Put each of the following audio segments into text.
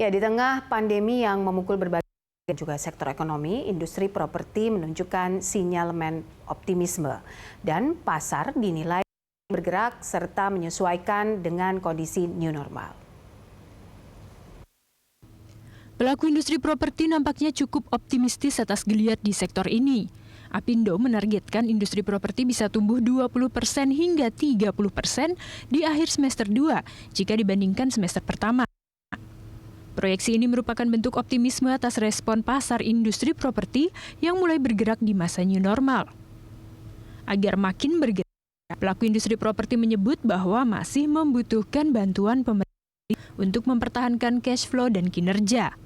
Ya, di tengah pandemi yang memukul berbagai juga sektor ekonomi, industri properti menunjukkan sinyalemen optimisme dan pasar dinilai bergerak serta menyesuaikan dengan kondisi new normal. Pelaku industri properti nampaknya cukup optimistis atas geliat di sektor ini. Apindo menargetkan industri properti bisa tumbuh 20% hingga 30% di akhir semester 2 jika dibandingkan semester pertama. Proyeksi ini merupakan bentuk optimisme atas respon pasar industri properti yang mulai bergerak di masa new normal. Agar makin bergerak, pelaku industri properti menyebut bahwa masih membutuhkan bantuan pemerintah untuk mempertahankan cash flow dan kinerja.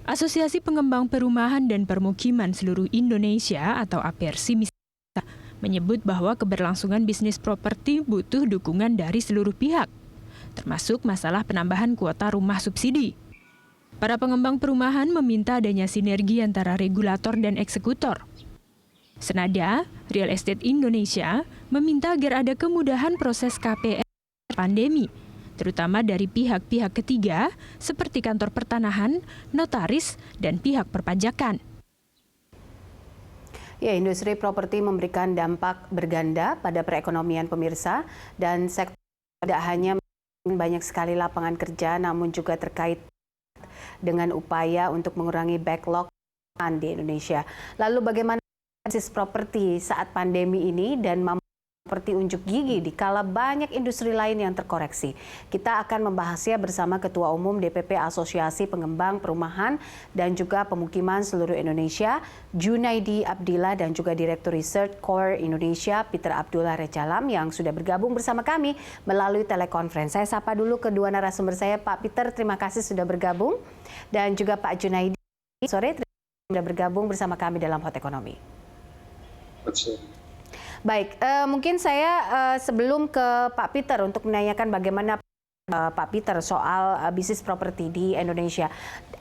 Asosiasi Pengembang Perumahan dan Permukiman Seluruh Indonesia atau APERSI menyebut bahwa keberlangsungan bisnis properti butuh dukungan dari seluruh pihak, termasuk masalah penambahan kuota rumah subsidi. Para pengembang perumahan meminta adanya sinergi antara regulator dan eksekutor. Senada, Real Estate Indonesia meminta agar ada kemudahan proses KPR pandemi, terutama dari pihak-pihak ketiga seperti kantor pertanahan, notaris, dan pihak perpajakan. Ya, industri properti memberikan dampak berganda pada perekonomian pemirsa dan sektor tidak hanya banyak sekali lapangan kerja namun juga terkait dengan upaya untuk mengurangi backlog di Indonesia. Lalu bagaimana bisnis properti saat pandemi ini dan mampu seperti unjuk gigi di kala banyak industri lain yang terkoreksi. Kita akan membahasnya bersama Ketua Umum DPP Asosiasi Pengembang Perumahan dan juga Pemukiman Seluruh Indonesia, Junaidi Abdillah, dan juga Direktur Research Core Indonesia, Peter Abdullah Rejalam, yang sudah bergabung bersama kami melalui telekonferensi. Saya sapa dulu kedua narasumber saya, Pak Peter, terima kasih sudah bergabung, dan juga Pak Junaidi, sore, terima kasih sudah bergabung bersama kami dalam Hot Ekonomi. Baik, mungkin saya sebelum ke Pak Peter untuk menanyakan bagaimana Pak Peter soal bisnis properti di Indonesia.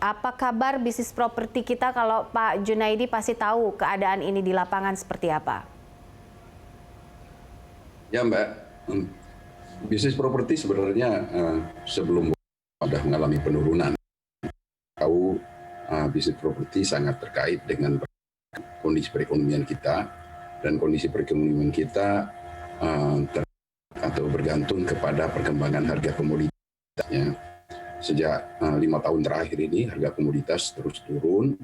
Apa kabar bisnis properti kita? Kalau Pak Junaidi pasti tahu keadaan ini di lapangan seperti apa. Ya Mbak, bisnis properti sebenarnya sebelum sudah mengalami penurunan. Tahu bisnis properti sangat terkait dengan kondisi perekonomian kita. Dan kondisi perekonomian kita atau bergantung kepada perkembangan harga komoditasnya. Sejak 5 tahun terakhir ini harga komoditas terus turun,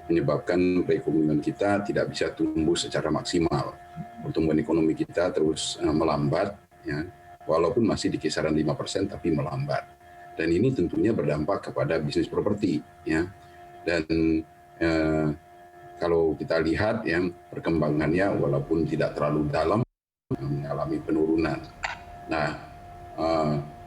menyebabkan perekonomian kita tidak bisa tumbuh secara maksimal. Pertumbuhan ekonomi kita terus melambat, ya, walaupun masih di kisaran 5% tapi melambat. Dan ini tentunya berdampak kepada bisnis properti, ya. Dan kalau kita lihat ya perkembangannya walaupun tidak terlalu dalam mengalami penurunan. Nah,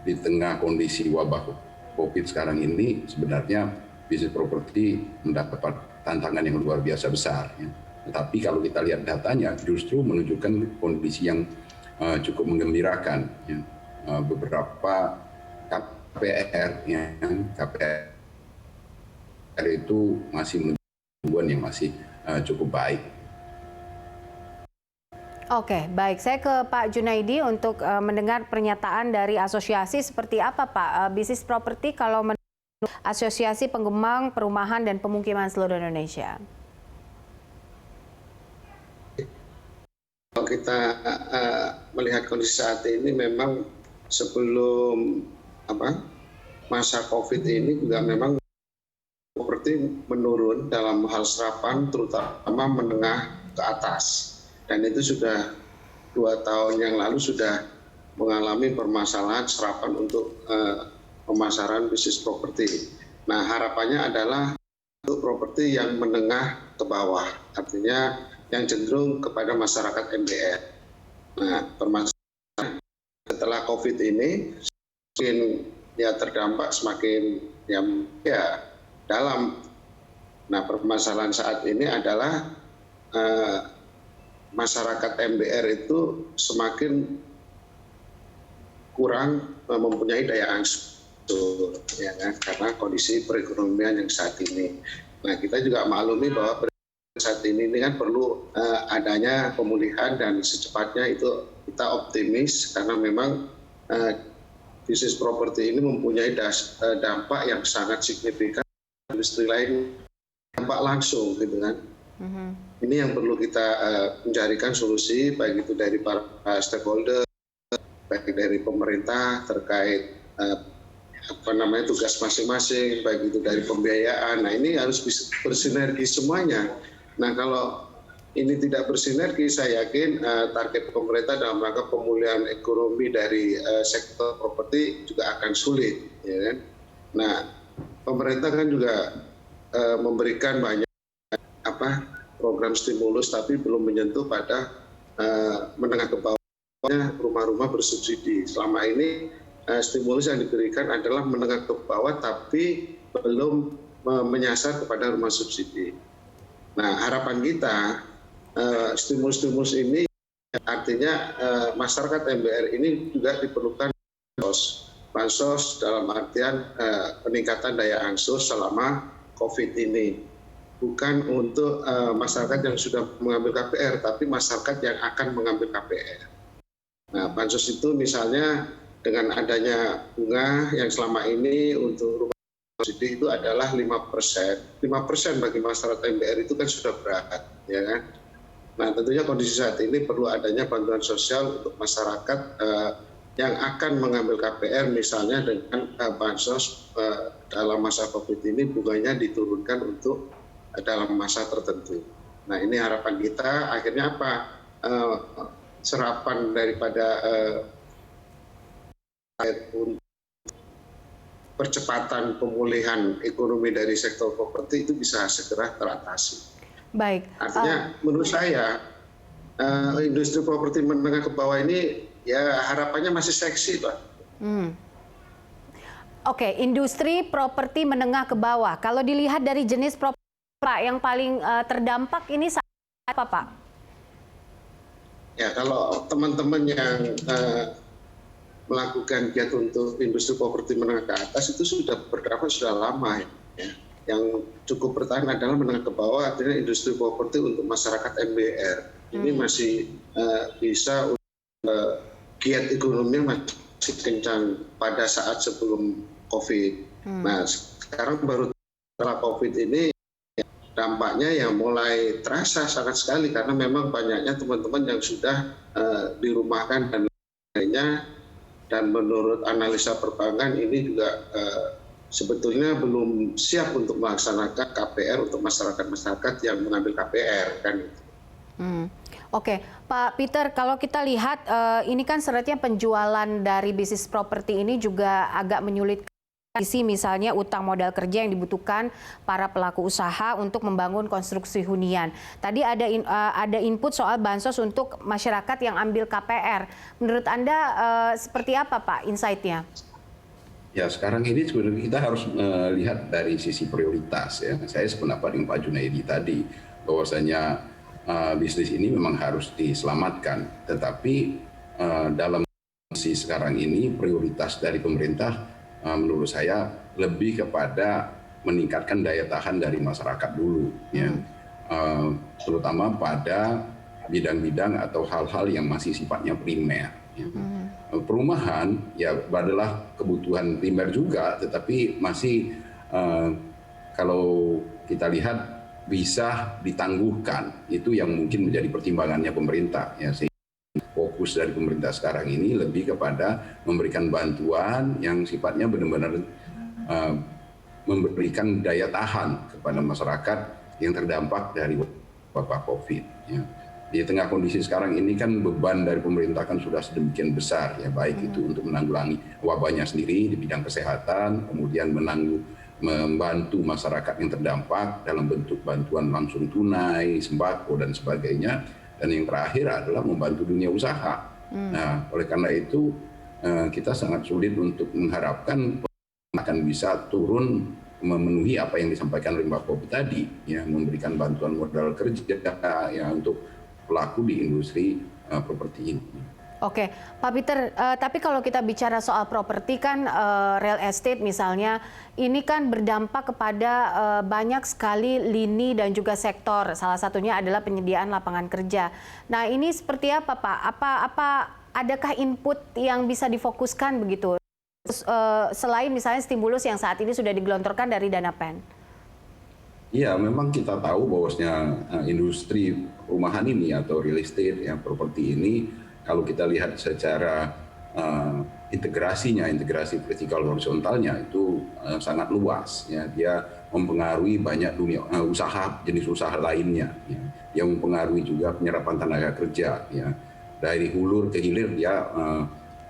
di tengah kondisi wabah COVID sekarang ini sebenarnya bisnis properti mendapat tantangan yang luar biasa besar. Ya. Tetapi kalau kita lihat datanya justru menunjukkan kondisi yang cukup menggembirakan. Ya. Beberapa KPR, ya, KPR itu masih yang masih cukup baik. Oke, baik. Saya ke Pak Junaidi untuk mendengar pernyataan dari asosiasi seperti apa, Pak? Bisnis properti kalau menurut Asosiasi Pengembang Perumahan dan Pemukiman Seluruh Indonesia. Kalau kita melihat kondisi saat ini memang sebelum masa COVID ini juga memang properti menurun dalam hal serapan terutama menengah ke atas, dan itu sudah 2 tahun yang lalu sudah mengalami permasalahan serapan untuk pemasaran bisnis properti. Nah, harapannya adalah untuk properti yang menengah ke bawah, artinya yang cenderung kepada masyarakat MDR. Nah, permasalahan setelah COVID ini semakin terdampak, semakin dalam. Nah, permasalahan saat ini adalah masyarakat MBR itu semakin kurang mempunyai daya ansur, ya kan? Karena kondisi perekonomian yang saat ini. Nah, kita juga maklumi bahwa saat ini kan perlu adanya pemulihan dan secepatnya itu kita optimis karena memang bisnis properti ini mempunyai dampak yang sangat signifikan industri lain, dampak langsung gitu kan. Ini yang perlu kita mencarikan solusi, baik itu dari para stakeholder, baik dari pemerintah terkait tugas masing-masing, baik itu dari pembiayaan. Nah, ini harus bersinergi semuanya. Nah, kalau ini tidak bersinergi, saya yakin target pemerintah dalam rangka pemulihan ekonomi dari sektor properti juga akan sulit, ya kan? Nah, pemerintah kan juga memberikan banyak program stimulus, tapi belum menyentuh pada menengah ke bawahnya rumah-rumah bersubsidi. Selama ini stimulus yang diberikan adalah menengah ke bawah, tapi belum menyasar kepada rumah subsidi. Nah, harapan kita stimulus-stimulus ini artinya masyarakat MBR ini juga diperlukan bansos dalam artian peningkatan daya angsuh selama COVID ini. Bukan untuk masyarakat yang sudah mengambil KPR, tapi masyarakat yang akan mengambil KPR. Nah, bansos itu misalnya dengan adanya bunga yang selama ini untuk rumah subsidi itu adalah 5%. 5% bagi masyarakat MBR itu kan sudah berat, ya kan? Nah, tentunya kondisi saat ini perlu adanya bantuan sosial untuk masyarakat yang akan mengambil KPR, misalnya dengan bansos dalam masa COVID ini bunganya diturunkan untuk dalam masa tertentu. Nah, ini harapan kita akhirnya apa? Serapan daripada percepatan pemulihan ekonomi dari sektor properti itu bisa segera teratasi. Baik. Artinya menurut saya industri properti menengah ke bawah ini ya harapannya masih seksi, Pak. Oke, industri properti menengah ke bawah. Kalau dilihat dari jenis properti Pak, yang paling terdampak ini apa, Pak? Ya, kalau teman-teman yang melakukan giat untuk industri properti menengah ke atas itu sudah berdampak sudah lama, ya. Yang cukup bertahan adalah menengah ke bawah, artinya industri properti untuk masyarakat MBR. Ini masih bisa giat ekonominya masih kencang pada saat sebelum COVID. Nah, sekarang baru setelah COVID ini dampaknya yang mulai terasa sangat sekali karena memang banyaknya teman-teman yang sudah dirumahkan dan lainnya, dan menurut analisa perbankan ini juga sebetulnya belum siap untuk melaksanakan KPR untuk masyarakat yang mengambil KPR kan. Oke, Pak Peter, kalau kita lihat ini kan sebenarnya penjualan dari bisnis properti ini juga agak menyulitkan. Misalnya utang modal kerja yang dibutuhkan para pelaku usaha untuk membangun konstruksi hunian. Tadi ada input soal bansos untuk masyarakat yang ambil KPR. Menurut Anda seperti apa, Pak, insight-nya? Ya, sekarang ini sebenarnya kita harus melihat dari sisi prioritas, ya. Saya sependapat dengan Pak Junaidi tadi bahwasanya bisnis ini memang harus diselamatkan, tetapi dalam kondisi sekarang ini prioritas dari pemerintah menurut saya lebih kepada meningkatkan daya tahan dari masyarakat dulu, ya. Terutama pada bidang-bidang atau hal-hal yang masih sifatnya primer. Ya. Perumahan ya adalah kebutuhan primer juga, tetapi masih kalau kita lihat bisa ditangguhkan, itu yang mungkin menjadi pertimbangannya pemerintah, ya. Fokus dari pemerintah sekarang ini lebih kepada memberikan bantuan yang sifatnya benar-benar memberikan daya tahan kepada masyarakat yang terdampak dari wabah COVID. Ya. Di tengah kondisi sekarang ini kan beban dari pemerintah kan sudah sedemikian besar, ya, baik itu untuk menanggulangi wabahnya sendiri di bidang kesehatan, kemudian membantu masyarakat yang terdampak dalam bentuk bantuan langsung tunai, sembako dan sebagainya. Dan yang terakhir adalah membantu dunia usaha. Nah, oleh karena itu kita sangat sulit untuk mengharapkan akan bisa turun memenuhi apa yang disampaikan oleh Mbak Popi tadi, ya, memberikan bantuan modal kerja ya untuk pelaku di industri properti ini. Oke, Pak Peter, tapi kalau kita bicara soal properti kan real estate misalnya, ini kan berdampak kepada banyak sekali lini dan juga sektor. Salah satunya adalah penyediaan lapangan kerja. Nah, ini seperti apa, Pak? Adakah input yang bisa difokuskan begitu selain misalnya stimulus yang saat ini sudah digelontorkan dari dana PEN? Iya, memang kita tahu bahwasanya industri rumahan ini atau real estate, yang properti ini, kalau kita lihat secara integrasi vertikal horizontalnya itu sangat luas. Ya. Dia mempengaruhi banyak dunia usaha, jenis usaha lainnya, ya, yang mempengaruhi juga penyerapan tenaga kerja. Ya. Dari hulu ke hilir dia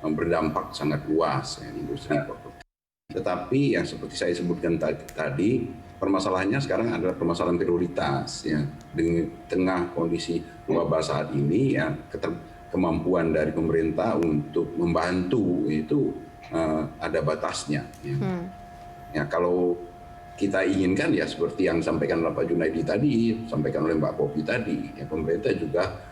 berdampak sangat luas, ya, industri properti. Tetapi yang seperti saya sebutkan tadi, permasalahannya sekarang adalah permasalahan prioritas, ya. Di tengah kondisi wabah saat ini, ya, kemampuan dari pemerintah untuk membantu itu ada batasnya. Ya. Ya, kalau kita inginkan ya seperti yang disampaikan oleh Pak Junaidi tadi, sampaikan oleh Mbak Popi tadi, ya, pemerintah juga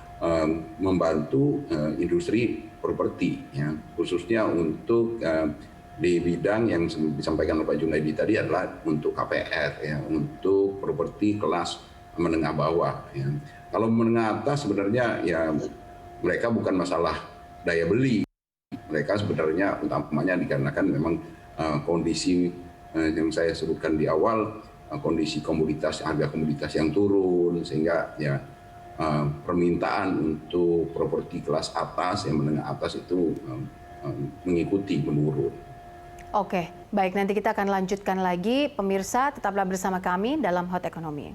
membantu industri properti, ya, khususnya untuk di bidang yang disampaikan oleh Pak Junaidi tadi adalah untuk KPR, ya, untuk properti kelas menengah bawah. Ya. Kalau menengah atas sebenarnya ya mereka bukan masalah daya beli, mereka sebenarnya utamanya dikarenakan memang kondisi yang saya sebutkan di awal, kondisi harga komoditas yang turun, sehingga ya permintaan untuk properti kelas atas, yang menengah atas itu mengikuti menurun. Oke, baik, nanti kita akan lanjutkan lagi. Pemirsa, tetaplah bersama kami dalam Hot Economy.